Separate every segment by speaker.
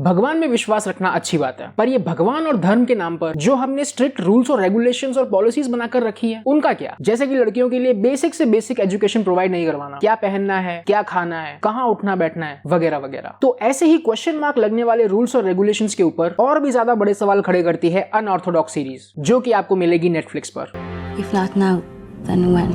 Speaker 1: भगवान में विश्वास रखना अच्छी बात है, पर ये भगवान और धर्म के नाम पर जो हमने स्ट्रिक्ट रूल्स और रेगुलेशंस और पॉलिसीज बनाकर रखी है उनका क्या? जैसे कि लड़कियों के लिए बेसिक से बेसिक एजुकेशन प्रोवाइड नहीं करवाना, क्या पहनना है, क्या खाना है, कहाँ उठना बैठना है, वगैरह वगैरह। तो ऐसे ही क्वेश्चन मार्क लगने वाले रूल्स और रेगुलेशंस के ऊपर और भी ज्यादा बड़े सवाल खड़े करती है अनऑर्थोडॉक्स सीरीज, जो कि आपको मिलेगी नेटफ्लिक्स पर।
Speaker 2: If not now, then when?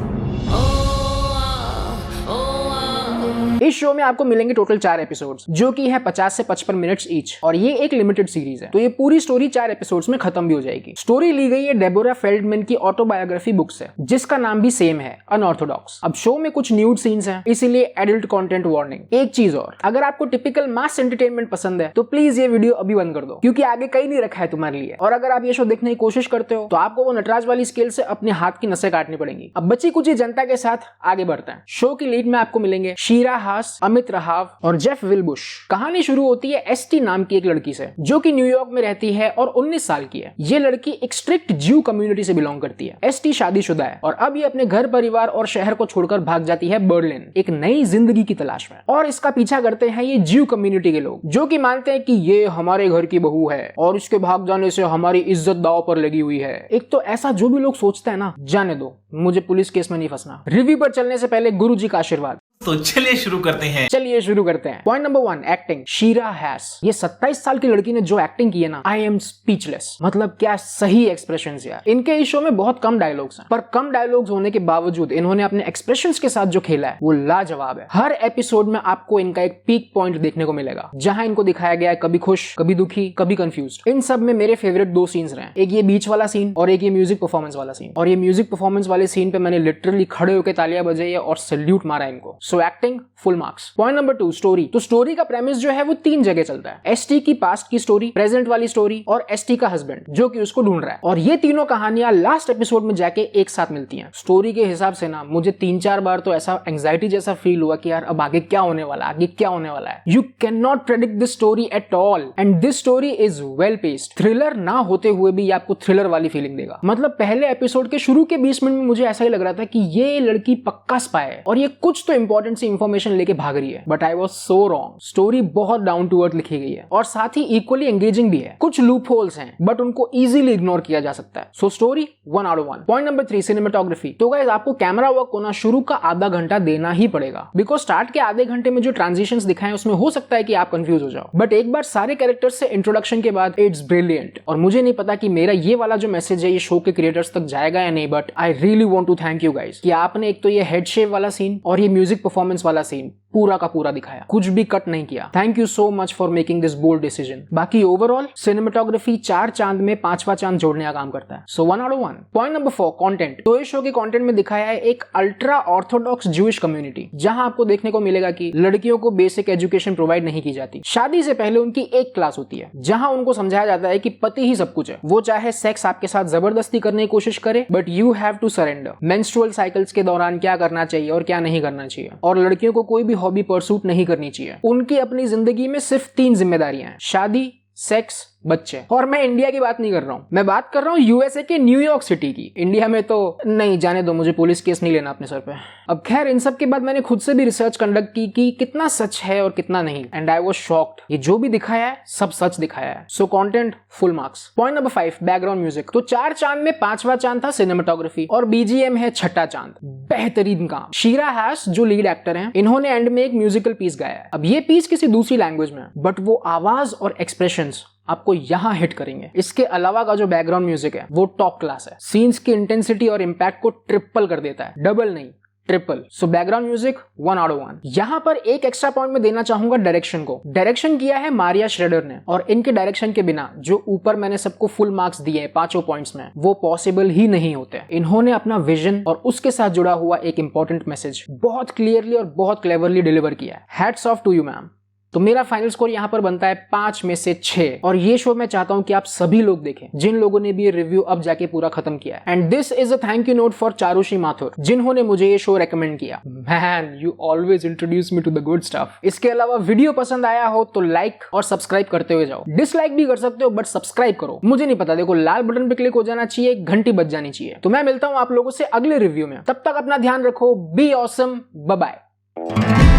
Speaker 1: इस शो में आपको मिलेंगे टोटल 4 एपिसोड्स, जो कि है 50 से 55 मिनट्स ईच, और ये एक लिमिटेड सीरीज है, तो ये पूरी स्टोरी 4 एपिसोड्स में खत्म भी हो जाएगी। स्टोरी ली गई है डेबोरा फेल्डमैन की ऑटोबायोग्राफी बुक से, जिसका नाम भी सेम है, अनऑर्थोडॉक्स। अब शो में कुछ न्यूड सीन्स हैं, इसीलिए एडल्ट कंटेंट वार्निंग। एक चीज और, अगर आपको टिपिकल मास एंटरटेनमेंट पसंद है तो प्लीज ये वीडियो अभी बंद कर दो, क्योंकि आगे कहीं नहीं रखा है तुम्हारे लिए। और अगर आप ये शो देखने की कोशिश करते हो तो आपको वो नटराज वाली स्केल से अपने हाथ की नसें काटनी पड़ेंगी। अब बची कुछ जनता के साथ आगे बढ़ते हैं। शो की लीड में आपको मिलेंगे शीरा हास, अमित रहाव और जेफ विलबुश। कहानी शुरू होती है एसटी नाम की एक लड़की से, जो कि न्यूयॉर्क में रहती है और 19 साल की है। ये लड़की एक स्ट्रिक्ट ज्यू कम्युनिटी से बिलोंग करती है। एसटी शादीशुदा है और अब ये अपने घर परिवार और शहर को छोड़कर भाग जाती है बर्लिन, एक नई जिंदगी की तलाश में। और इसका पीछा करते हैं ये ज्यू कम्युनिटी के लोग, जो कि मानते हैं कि ये हमारे घर की बहू है और इसके भाग जाने से हमारी इज्जत दांव पर लगी हुई है। एक तो ऐसा जो भी लोग सोचते हैं ना, जाने दो, मुझे पुलिस केस में नहीं फंसना। रिव्यू पर चलने से पहले गुरु जी का आशीर्वाद।
Speaker 3: तो चलिए शुरू करते हैं।
Speaker 1: Point number 1, acting. शीरा हैस, ये 27 साल की लड़की ने जो एक्टिंग की है ना, आई एम स्पीचलेस। मतलब क्या सही एक्सप्रेशंस यार। इनके इस शो में बहुत कम डायलॉग्स हैं, पर कम डायलॉग्स होने के बावजूद इन्होंने अपने एक्सप्रेशंस के साथ जो खेला है वो लाजवाब है। हर एपिसोड में आपको इनका एक पीक पॉइंट देखने को मिलेगा, जहां इनको दिखाया गया है कभी खुश, कभी दुखी, कभी कंफ्यूज्ड। इन सब में मेरे फेवरेट 2 सीन्स रहे, एक ये बीच वाला सीन और एक ये म्यूजिक परफॉर्मेंस वाला सीन। और ये म्यूजिक परफॉर्मेंस वाले सीन पे मैंने लिटरली खड़े होकर तालियां बजाई है और सैल्यूट मारा इनको। So acting full marks. Point number 2, story. तो स्टोरी का प्रेमिस जो है वो 3 जगह चलता है। एसटी की पास्ट की स्टोरी, प्रेजेंट वाली स्टोरी और एसटी का हस्बैंड जो कि उसको ढूंढ रहा है। और ये तीनों कहानियां लास्ट एपिसोड में जाके एक साथ मिलती हैं। स्टोरी के हिसाब से ना मुझे 3-4 बार तो ऐसा एंजाइटी जैसा फील हुआ कि यार अब आगे क्या होने वाला है। You can not predict this story at all and this story is well paced. Thriller ना होते हुए भी ये आपको थ्रिलर वाली फीलिंग देगा। मतलब पहले एपिसोड के शुरू के 20 मिनट में मुझे ऐसा ही लग रहा था कि ये लड़की पक्का स्पाई है और ये कुछ तो इंपॉर्टेंट सी इंफॉर्मेशन लेके भाग रही है, but I was so wrong. Story बहुत डाउन टू अर्थ लिखी गई है और साथ ही इक्वली एंगेजिंग भी है। कुछ लूप होल्स हैं बट उनको इजीली इग्नोर किया जा सकता है। So story 1 out of 1। Point number 3, cinematography. तो गाइस आपको कैमरा वर्क को ना शुरू का आधा घंटा देना ही पड़ेगा, बिकॉज स्टार्ट के आधे घंटे में जो ट्रांजिशंस दिखाएं उसमें हो सकता है कि आप कंफ्यूज हो जाओ, बट एक बार सारे कैरेक्टर्स से इंट्रोडक्शन के बाद इट्स ब्रिलियंट। और मुझे नहीं पता कि मेरा ये वाला जो मैसेज है ये शो के क्रिएटर्स तक जाएगा या नहीं, but I really want to thank you guys कि आपने एक तो ये हेड शेव वाला सीन और ये म्यूजिक परफॉर्मेंस वाला सीन पूरा का पूरा दिखाया, कुछ भी कट नहीं किया। Thank you so much for making this bold decision. बाकी ओवरऑल सिनेमेटोग्राफी 4 चांद में 5वां चांद जोड़ने का काम करता है। सो 1 out of 1। Point number 4, content. तो इस शो के कंटेंट में दिखाया है एक अल्ट्रा ऑर्थोडॉक्स ज्यूइश कम्युनिटी, जहां आपको देखने को मिलेगा कि लड़कियों को बेसिक एजुकेशन प्रोवाइड नहीं की जाती। शादी से पहले उनकी एक क्लास होती है जहां उनको समझाया जाता है कि पति ही सब कुछ है। वो चाहे सेक्स आपके साथ जबरदस्ती करने की कोशिश करे, but you have to surrender. Menstrual cycles के दौरान क्या करना चाहिए और क्या नहीं करना चाहिए, और लड़कियों को कोई भी हॉबी परसूट नहीं करनी चाहिए। उनकी अपनी जिंदगी में सिर्फ 3 जिम्मेदारियां हैं, शादी, सेक्स, बच्चे। और मैं इंडिया की बात नहीं कर रहा हूं, मैं बात कर रहा हूं यूएसए के न्यूयॉर्क सिटी की। इंडिया में तो नहीं, जाने दो, मुझे पुलिस केस नहीं लेना अपने सर पे। अब खैर इन सब के बाद मैंने खुद से भी रिसर्च कंडक्ट की कि कितना सच है और कितना नहीं, एंड आई वाज शॉक्ड। ये जो भी दिखाया है सब सच दिखाया है। So content full marks. Point number 5, background music. तो 4 चांद में 5वां चांद था सिनेमेटोग्राफी और बीजीएम है 6ठा चांद। बेहतरीन काम। शीरा हैस जो लीड एक्टर हैं, इन्होंने एंड में एक म्यूजिकल पीस गाया है। अब ये पीस किसी दूसरी लैंग्वेज में, बट वो आवाज और एक्सप्रेशंस आपको यहां हिट करेंगे। इसके अलावा का जो बैकग्राउंड म्यूजिक है वो टॉप क्लास है। सीन्स की इंटेंसिटी और इंपैक्ट को ट्रिपल कर देता है, डबल नहीं, triple. So background music 1 out of 1। यहां पर एक एक्स्ट्रा पॉइंट में देना चाहूंगा डायरेक्शन को। डायरेक्शन किया है मारिया श्रेडर ने, और इनके डायरेक्शन के बिना जो ऊपर मैंने सबको फुल मार्क्स दिए हैं 5 पॉइंट्स में, वो पॉसिबल ही नहीं होते। इन्होंने अपना विजन और उसके साथ जुड़ा हुआ एक इंपॉर्टेंट मैसेज बहुत क्लियरली और बहुत क्लेवरली डिलीवर किया है। Hats off to you ma'am. तो मेरा फाइनल स्कोर यहां पर बनता है 5 में से 6, और ये शो मैं चाहता हूं कि आप सभी लोग देखें जिन लोगों ने भी ये रिव्यू अब जाके पूरा खत्म किया है। And this is a thank you note for Charushi Mathur, जिन्होंने मुझे ये शो रेकमेंड किया। Man, you always introduce me to the good stuff. इसके अलावा वीडियो पसंद आया हो तो लाइक और सब्सक्राइब करते हुए जाओ। डिसलाइक भी कर सकते हो बट सब्सक्राइब करो। मुझे नहीं पता, देखो लाल बटन पे क्लिक हो जाना चाहिए, घंटी बज जानी चाहिए। तो मैं मिलता हूं आप लोगों से अगले रिव्यू में, तब तक अपना ध्यान रखो। Be awesome, bye bye.